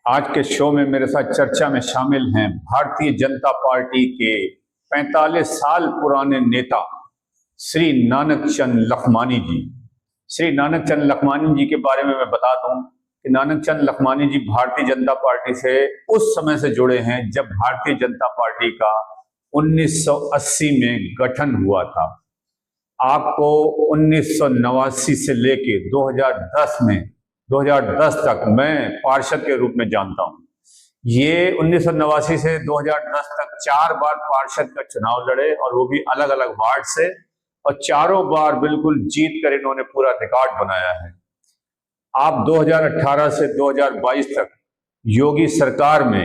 आज के शो में मेरे साथ चर्चा में शामिल हैं भारतीय जनता पार्टी के 45 साल पुराने नेता श्री नानक चंद लखमानी जी। श्री नानक चंद लखमानी जी के बारे में मैं बता दूं कि नानक चंद लखमानी जी भारतीय जनता पार्टी से उस समय से जुड़े हैं जब भारतीय जनता पार्टी का 1980 में गठन हुआ था। आपको 1989 से लेके 2010 तक मैं पार्षद के रूप में जानता हूं। ये 1989 से 2010 तक 4 बार पार्षद का चुनाव लड़े और वो भी अलग अलग वार्ड से, और चारों बार बिल्कुल जीत कर इन्होंने पूरा रिकॉर्ड बनाया है। आप 2018 से 2022 तक योगी सरकार में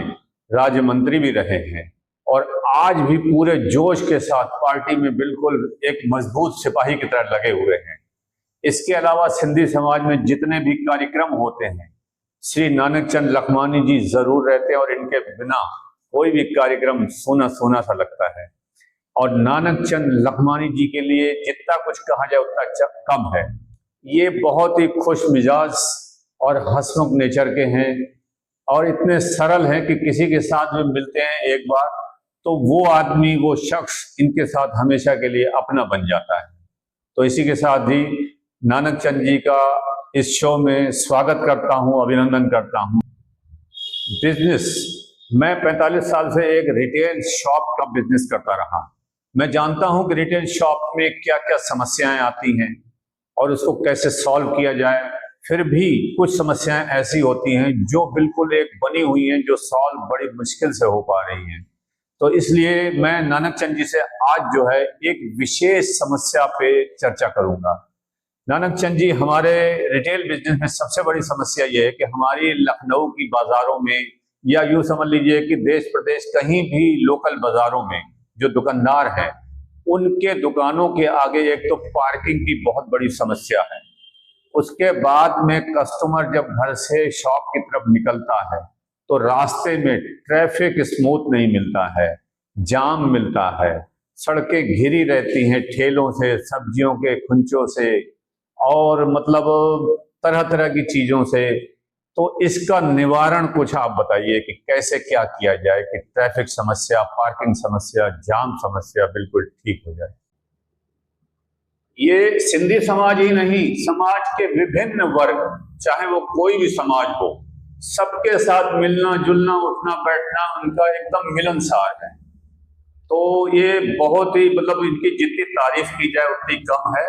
राज्य मंत्री भी रहे हैं और आज भी पूरे जोश के साथ पार्टी में बिल्कुल एक मजबूत सिपाही की तरह लगे हुए हैं। इसके अलावा सिंधी समाज में जितने भी कार्यक्रम होते हैं श्री नानक चंद लखमानी जी जरूर रहते हैं और इनके बिना कोई भी कार्यक्रम सूना सूना सा लगता है। और नानक चंद लखमानी जी के लिए जितना कुछ कहा जाए उतना कम है। ये बहुत ही खुश मिजाज और हंसमुख नेचर के हैं और इतने सरल हैं कि किसी के साथ में मिलते हैं एक बार तो वो आदमी, वो शख्स इनके साथ हमेशा के लिए अपना बन जाता है। तो इसी के साथ ही नानक चंद जी का इस शो में स्वागत करता हूं, अभिनंदन करता हूं। बिजनेस, मैं 45 साल से एक रिटेल शॉप का बिजनेस करता रहा। मैं जानता हूं कि रिटेल शॉप में क्या क्या समस्याएं आती हैं और उसको कैसे सॉल्व किया जाए। फिर भी कुछ समस्याएं ऐसी होती हैं जो बिल्कुल एक बनी हुई हैं, जो सॉल्व बड़ी मुश्किल से हो पा रही हैं। तो इसलिए मैं नानक चंद जी से आज जो है एक विशेष समस्या पे चर्चा करूंगा। नानक चंद जी, हमारे रिटेल बिजनेस में सबसे बड़ी समस्या यह है कि हमारी लखनऊ की बाजारों में, या यूं समझ लीजिए कि देश प्रदेश कहीं भी लोकल बाजारों में जो दुकानदार हैं उनके दुकानों के आगे एक तो पार्किंग की बहुत बड़ी समस्या है। उसके बाद में कस्टमर जब घर से शॉप की तरफ निकलता है तो रास्ते में ट्रैफिक स्मूथ नहीं मिलता है, जाम मिलता है, सड़कें घिरी रहती हैं ठेलों से, सब्जियों के खुंचों से और मतलब तरह तरह की चीजों से। तो इसका निवारण कुछ आप बताइए कि कैसे क्या किया जाए कि ट्रैफिक समस्या, पार्किंग समस्या, जाम समस्या बिल्कुल ठीक हो जाए। ये सिंधी समाज ही नहीं, समाज के विभिन्न वर्ग, चाहे वो कोई भी समाज हो, सबके साथ मिलना जुलना, उठना बैठना उनका एकदम मिलनसार है। तो ये बहुत ही मतलब इनकी जितनी तारीफ की जाए उतनी कम है।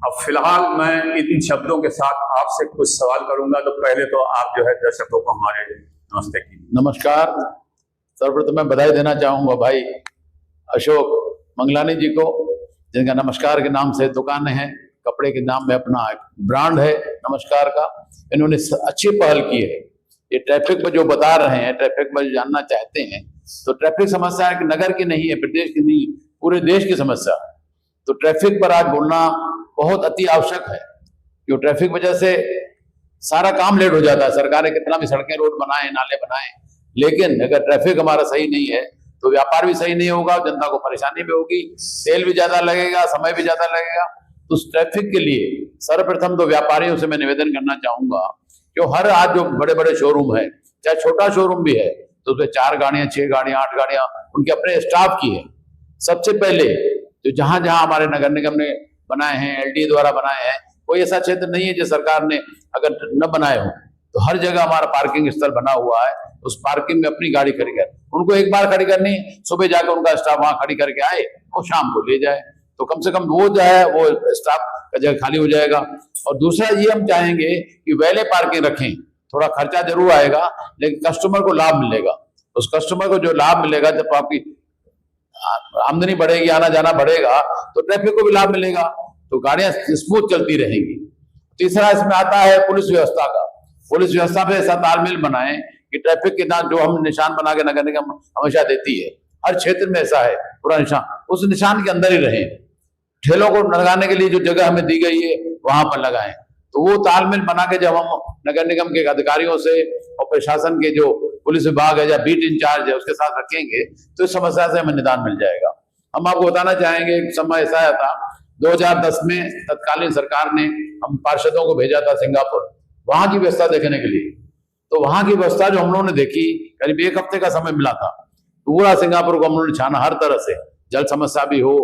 अब फिलहाल मैं इन शब्दों के साथ आपसे कुछ सवाल करूंगा, तो पहले तो आप जो है दर्शकों को हमारे नमस्ते कीजिए। नमस्कार। सर्वप्रथम मैं बधाई देना चाहूंगा भाई अशोक मंगलानी जी को, जिनका नमस्कार के नाम से दुकान है, कपड़े के नाम में अपना ब्रांड है नमस्कार का। इन्होंने अच्छी पहल की है। ये ट्रैफिक में जो बता रहे हैं, ट्रैफिक में जो जानना चाहते हैं, तो ट्रैफिक समस्या है कि नगर की नहीं है, प्रदेश की नहीं, पूरे देश की समस्या है। तो ट्रैफिक पर आज बोलना बहुत अति आवश्यक है, क्यों ट्रैफिक वजह से सारा काम लेट हो जाता है। सरकार ने कितना भी सड़कें, रोड बनाए, नाले बनाए, लेकिन अगर ट्रैफिक हमारा सही नहीं है तो व्यापार भी सही नहीं होगा, जनता को परेशानी भी होगी, तेल भी ज्यादा लगेगा, समय भी ज्यादा लगेगा। तो उस ट्रैफिक के लिए सर्वप्रथम तो व्यापारियों से मैं निवेदन करना चाहूंगा कि हर आज जो बड़े बड़े शोरूम है, चाहे छोटा शोरूम भी है, तो उसमें 4 गाड़ियां, 6 गाड़ियां, 8 गाड़ियां उनके अपने स्टाफ की है। सबसे पहले जो जहां जहां हमारे नगर निगम ने बनाए हैं, एलडी द्वारा बनाए हैं, कोई ऐसा क्षेत्र नहीं है जो सरकार ने अगर न बनाए हो, तो हर जगह हमारा पार्किंग स्थल बना हुआ है। उस पार्किंग में अपनी गाड़ी खड़ी कर, उनको एक बार खड़ी करनी, सुबह जाकर उनका स्टाफ वहां खड़ी करके आए और शाम को ले जाए, तो कम से कम वो जो है वो स्टाफ का जगह खाली हो जाएगा। और दूसरा ये हम चाहेंगे कि वैले पार्किंग रखें। थोड़ा खर्चा जरूर आएगा लेकिन कस्टमर को लाभ मिलेगा। उस कस्टमर को जो लाभ मिलेगा, जब आपकी आमदनी बढ़ेगी, आना जाना बढ़ेगा, तो ट्रैफिक को भी लाभ मिलेगा, तो गाड़ियां स्मूथ चलती रहेंगी। तीसरा इसमें आता है पुलिस व्यवस्था का। पुलिस व्यवस्था पे ऐसा तालमेल बनाएं कि ट्रैफिक के जो हम निशान बना के नगर निगम हमेशा देती है, हर क्षेत्र में ऐसा है, पूरा निशान उस निशान के अंदर ही रहे। ठेलों को लगाने के लिए जो जगह हमें दी गई है वहां पर लगाएं। तो वो तालमेल बना के जब हम नगर निगम के अधिकारियों से और प्रशासन के जो पुलिस विभाग है या बीट इंचार्ज है उसके साथ रखेंगे तो इस समस्या से हमें निदान मिल जाएगा। हम आपको बताना चाहेंगे, एक समय ऐसा आया था 2010 में तत्कालीन सरकार ने हम पार्षदों को भेजा था सिंगापुर, वहां की व्यवस्था देखने के लिए। तो वहां की व्यवस्था जो हम लोगों ने देखी, करीब 1 हफ्ते का समय मिला था, पूरा सिंगापुर को हम लोगों ने छाना हर तरह से। जल समस्या भी हो,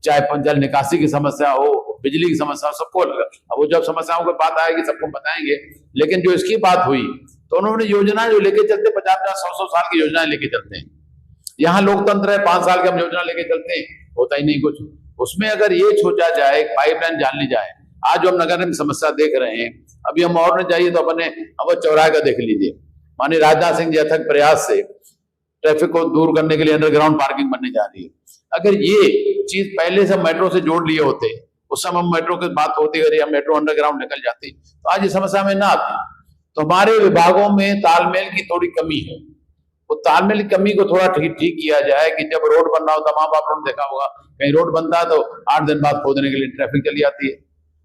चाहे जल निकासी की समस्या हो, बिजली की समस्या हो, सबको लगा। अब वो जब समस्याओं की बात आएगी सबको बताएंगे, लेकिन जो इसकी बात हुई तो उन्होंने योजना जो लेके चलते 50-50, 100-100 साल की योजनाएं लेके चलते हैं। यहाँ लोकतंत्र है, 5 साल की हम योजना लेके चलते हैं, होता ही नहीं कुछ। उसमें अगर ये सोचा जाए, पाइपलाइन जान ली जाए, आज जो हम नगर में समस्या देख रहे हैं, अभी हम और न जाइए तो अपने अवध चौराहे का देख लीजिए। माननीय राजनाथ सिंह जी अथक प्रयास से ट्रैफिक को दूर करने के लिए अंडरग्राउंड पार्किंग बनने जा रही है। अगर ये चीज पहले से मेट्रो से जोड़ लिए होते, उस समय मेट्रो की बात होती, अगर ये मेट्रो अंडरग्राउंड निकल जाती तो आज ये समस्या में ना आती। तो हमारे विभागों में तालमेल की थोड़ी कमी है। वो तालमेल की कमी को थोड़ा ठीक किया जाए कि जब रोड बन रहा हो, तमाम आप लोगों ने देखा होगा, कहीं रोड बनता है तो 8 दिन बाद खोदने के लिए ट्रैफिक चली आती है,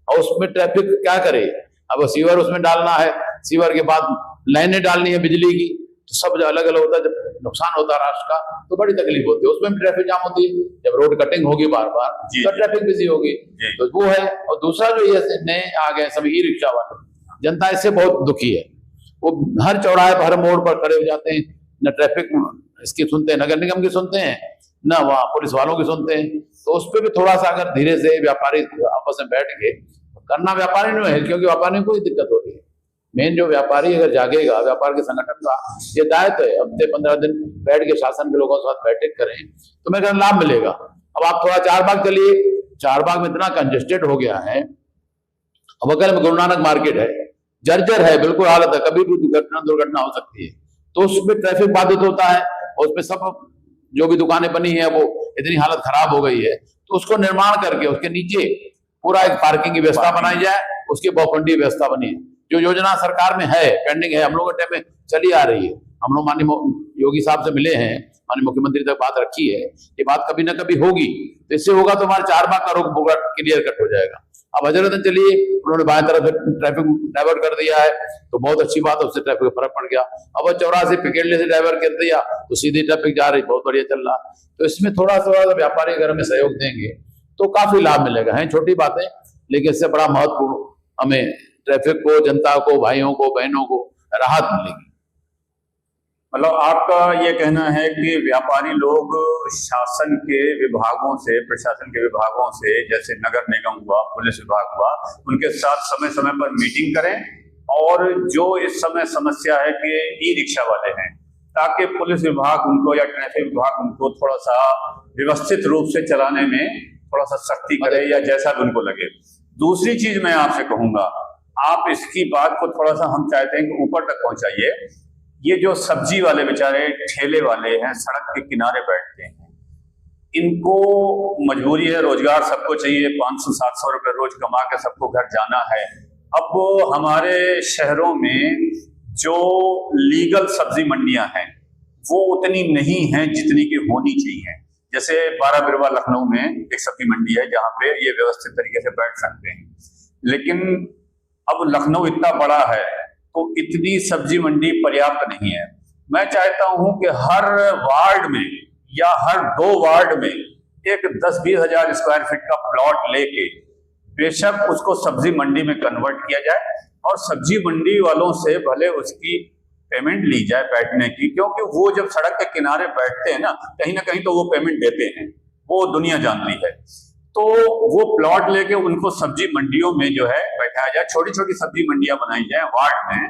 और उसमें ट्रैफिक क्या करे। अब सीवर उसमें डालना है, सीवर के बाद लाइनें डालनी है बिजली की, तो सब अलग अलग होता है। जब नुकसान होता है राष्ट्र का तो बड़ी तकलीफ होती है, उसमें भी ट्रैफिक जाम होती है। जब रोड कटिंग होगी बार बार तो ट्रैफिक बिजी होगी, तो वो है। और दूसरा जो ये नए आ गए सभी ई रिक्शा वाले, जनता इससे बहुत दुखी है। वो हर चौराहे पर, हर मोड़ पर खड़े हो जाते हैं, न ट्रैफिक इसकी सुनते हैं, नगर निगम की सुनते हैं, न वहाँ पुलिस वालों की सुनते हैं। तो उस पर भी थोड़ा सा अगर धीरे से व्यापारी आपस में बैठ के करना, व्यापारी नहीं है, क्योंकि व्यापारी को कोई दिक्कत हो रही है। मेन जो व्यापारी अगर जागेगा, व्यापार के संगठन का ये दायित्व है, हफ्ते 15 दिन बैठ के शासन के लोगों के साथ बैठक करें तो मैं कहूँ लाभ मिलेगा। अब आप थोड़ा चारबाग चलिए, चारबाग में इतना कंजेस्टेड हो गया है। अब बगल में गुरु नानक मार्केट है, जर्जर है, बिल्कुल हालत है, कभी भी दुर्घटना हो सकती है। तो उसमें ट्रैफिक बाधित होता है, और उसमें सब जो भी दुकानें बनी है वो इतनी हालत खराब हो गई है, तो उसको निर्माण करके उसके नीचे पूरा एक पार्किंग की व्यवस्था बनाई जाए, उसकी बहुखंडीय व्यवस्था बनी है। जो योजना सरकार में है, पेंडिंग है, हम लोगों के टाइम में चली आ रही है। हम लोग माननीय योगी साहब से मिले हैं, माननीय मुख्यमंत्री तक बात रखी है, ये बात कभी ना कभी होगी। तो इससे होगा तो हमारे चारबाग का रोग क्लियर कट हो जाएगा। अब हजरतगंज चलिए, उन्होंने बाएं तरफ ट्रैफिक डाइवर्ट कर दिया है, तो बहुत अच्छी बात है, उससे ट्रैफिक में फर्क पड़ गया। अब चौराहा से पिकेडली से डाइवर्ट कर दिया तो सीधी ट्रैफिक जा रही, बहुत बढ़िया चल रहा। तो इसमें थोड़ा सा व्यापारी अगर हमें सहयोग देंगे तो काफी लाभ मिलेगा। है छोटी बातें, लेकिन इससे बड़ा महत्वपूर्ण हमें ट्रैफिक को, जनता को, भाइयों को, बहनों को राहत मिलेगी। मतलब आपका ये कहना है कि व्यापारी लोग शासन के विभागों से, प्रशासन के विभागों से, जैसे नगर निगम हुआ, पुलिस विभाग हुआ, उनके साथ समय समय पर मीटिंग करें, और जो इस समय समस्या है कि ई रिक्शा वाले हैं, ताकि पुलिस विभाग उनको या ट्रैफिक विभाग उनको थोड़ा सा व्यवस्थित रूप से चलाने में थोड़ा सा सख्ती करे, या जैसा भी उनको लगे। दूसरी चीज मैं आपसे कहूंगा, आप इसकी बात को थोड़ा सा हम चाहते हैं कि ऊपर तक पहुंचाइए। ये जो सब्जी वाले बेचारे ठेले वाले हैं, सड़क के किनारे बैठते हैं, इनको मजबूरी है, रोजगार सबको चाहिए, 500-700 रुपए रोज कमा के सबको घर जाना है। अब हमारे शहरों में जो लीगल सब्जी मंडियां हैं वो उतनी नहीं हैं जितनी की होनी चाहिए। जैसे 12 बिरवा लखनऊ में एक सब्जी मंडी है जहाँ पे ये व्यवस्थित तरीके से बैठ सकते हैं, लेकिन अब लखनऊ इतना बड़ा है तो इतनी सब्जी मंडी पर्याप्त नहीं है। मैं चाहता हूं कि हर वार्ड में या हर 2 वार्ड में एक 10-20 हजार स्क्वायर फीट का प्लॉट लेके बेशक उसको सब्जी मंडी में कन्वर्ट किया जाए, और सब्जी मंडी वालों से भले उसकी पेमेंट ली जाए बैठने की, क्योंकि वो जब सड़क के किनारे बैठते हैं ना कहीं तो वो पेमेंट देते हैं, वो दुनिया जानती है। तो वो प्लॉट लेके उनको सब्जी मंडियों में जो है बैठाया जाए, छोटी छोटी सब्जी मंडियां बनाई जाए वार्ड में।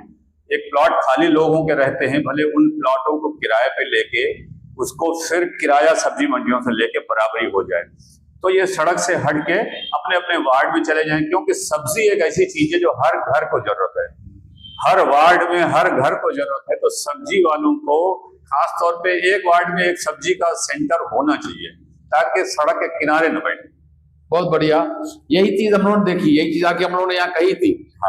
एक प्लॉट खाली लोगों के रहते हैं, भले उन प्लॉटों को किराए पे लेके उसको फिर किराया सब्जी मंडियों से लेके बराबरी हो जाए, तो ये सड़क से हट के अपने अपने वार्ड में चले जाएं। क्योंकि सब्जी एक ऐसी चीज है जो हर घर को जरूरत है, हर वार्ड में हर घर को जरूरत है। तो सब्जी वालों को खास तौर पे एक वार्ड में एक सब्जी का सेंटर होना चाहिए, ताकि सड़क के किनारे न बैठे। बहुत बढ़िया, यही चीज हम लोगों ने देखी, यही चीज आके हम लोगों ने यहाँ कही थी।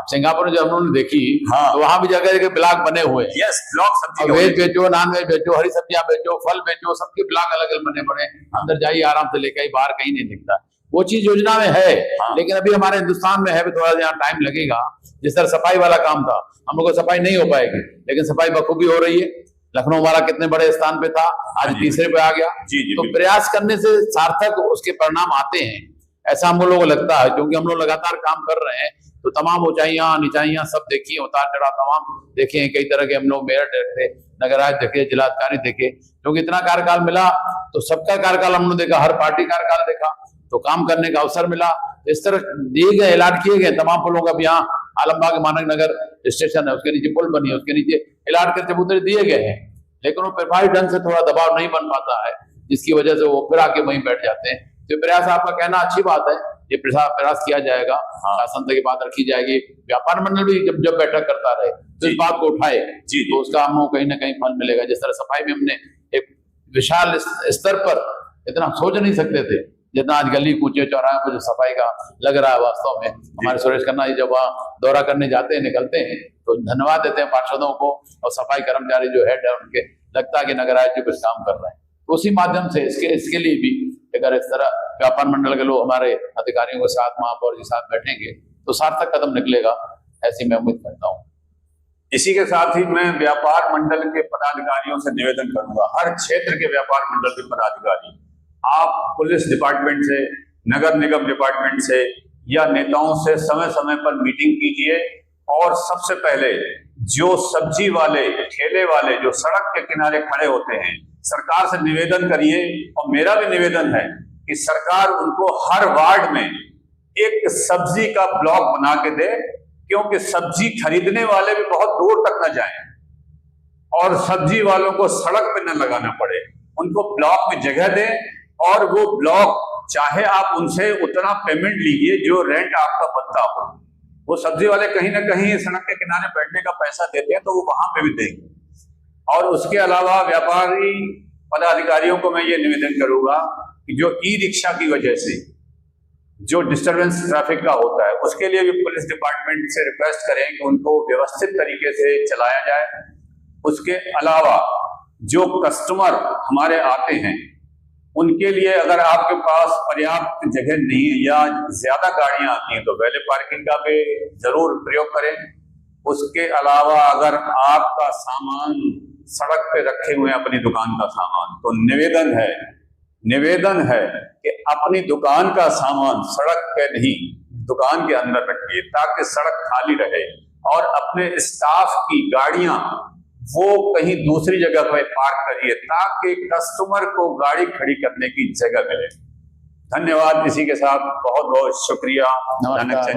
सिंगापुर में जब हम लोगों ने देखी, तो वहां भी जगह जगह ब्लॉक बने हुए, ब्लॉक सब्जी, वेज बेचो, नॉन वेज बेचो, हरी सब्जियां बेचो, फल बेचो, सबके ब्लॉक अलग अलग बने पड़े। अंदर जाइए आराम से लेकर, बाहर कहीं नहीं दिखता। वो चीज योजना में है, लेकिन अभी हमारे हिंदुस्तान में है, थोड़ा यहाँ टाइम लगेगा। जिस तरह सफाई वाला काम था, हम लोग को सफाई नहीं हो पाएगी, लेकिन सफाई बखूबी हो रही है। लखनऊ हमारा कितने बड़े स्थान पे था, आज तीसरे पे आ गया। तो प्रयास करने से सार्थक उसके परिणाम आते हैं, ऐसा हम लोगों को लगता है, क्योंकि हम लोग लगातार काम कर रहे हैं। तो तमाम ऊंचाइयां नीचाइयां सब देखी, उतार चढ़ाव तमाम देखे हैं। कई तरह के हम लोग मेयर देखे, नगराज देखे, जिलाधिकारी देखे, क्योंकि इतना कार्यकाल मिला तो सबका कार्यकाल हमने देखा, हर पार्टी कार्यकाल देखा, तो काम करने का अवसर मिला। इस तरह दिए गए, एलाट किए गए तमाम पुलों का। अब यहाँ आलमबाग मानक नगर स्टेशन है, उसके नीचे पुल बनी है, उसके नीचे एलाट के चबूतरे दिए गए हैं, लेकिन वो प्रभावी ढंग से थोड़ा दबाव नहीं बन पाता है, जिसकी वजह से वो फिर आके वहीं बैठ जाते हैं। तो प्रयास आपका कहना अच्छी बात है, ये प्रयास किया जाएगा, शासन तक की बात रखी जाएगी। व्यापार मंडल भी जब बैठक करता रहे तो इस बात को उठाए जी, तो उसका हमको कहीं ना कहीं फल मिलेगा। जिस तरह सफाई में हमने एक विशाल स्तर पर इतना सोच नहीं सकते थे, जितना आज गली कूचे चौराहे पर जो सफाई का लग रहा है। वास्तव में हमारे सुरेश खन्ना जी जब वहाँ दौरा करने जाते हैं, निकलते हैं, तो धन्यवाद देते हैं पार्षदों को और सफाई कर्मचारी जो हेड है उनके, लगता है कि नगर आयुक्त कुछ काम कर रहे हैं। तो उसी माध्यम से इसके लिए भी अगर इस तरह व्यापार मंडल के लोग हमारे अधिकारियों के साथ, महापौर के साथ बैठेंगे तो सार्थक कदम निकलेगा, ऐसी मैं उम्मीद करता हूँ। इसी के साथ ही मैं व्यापार मंडल के पदाधिकारियों से निवेदन करूंगा, हर क्षेत्र के व्यापार मंडल के पदाधिकारी, आप पुलिस डिपार्टमेंट से, नगर निगम डिपार्टमेंट से या नेताओं से समय समय पर मीटिंग कीजिए। और सबसे पहले जो सब्जी वाले, ठेले वाले जो सड़क के किनारे खड़े होते हैं, सरकार से निवेदन करिए, और मेरा भी निवेदन है कि सरकार उनको हर वार्ड में एक सब्जी का ब्लॉक बना के दे, क्योंकि सब्जी खरीदने वाले भी बहुत दूर तक न जाएं और सब्जी वालों को सड़क पे न लगाना पड़े। उनको ब्लॉक में जगह दें, और वो ब्लॉक चाहे आप उनसे उतना पेमेंट लीजिए जो रेंट आपका बनता हो। वो सब्जी वाले कहीं ना कहीं सड़क के किनारे बैठने का पैसा देते हैं, तो वो वहां पे भी देंगे। और उसके अलावा व्यापारी पदाधिकारियों को मैं ये निवेदन करूंगा कि जो ई रिक्शा की वजह से जो डिस्टरबेंस ट्रैफिक का होता है, उसके लिए भी पुलिस डिपार्टमेंट से रिक्वेस्ट करें कि उनको व्यवस्थित तरीके से चलाया जाए। उसके अलावा जो कस्टमर हमारे आते हैं, उनके लिए अगर आपके पास पर्याप्त जगह नहीं है या ज्यादा गाड़ियां आती हैं, तो वैले पार्किंग का भी जरूर प्रयोग करें। उसके अलावा अगर आपका सामान सड़क पे रखे हुए हैं, अपनी दुकान का सामान, तो निवेदन है कि अपनी दुकान का सामान सड़क पे नहीं, दुकान के अंदर रखिए, ताकि सड़क खाली रहे, और अपने स्टाफ की गाड़ियां वो कहीं दूसरी जगह पर पार्क करिए, ताकि कस्टमर को गाड़ी खड़ी करने की जगह मिले। धन्यवाद। इसी के साथ बहुत बहुत शुक्रिया। नमस्कार।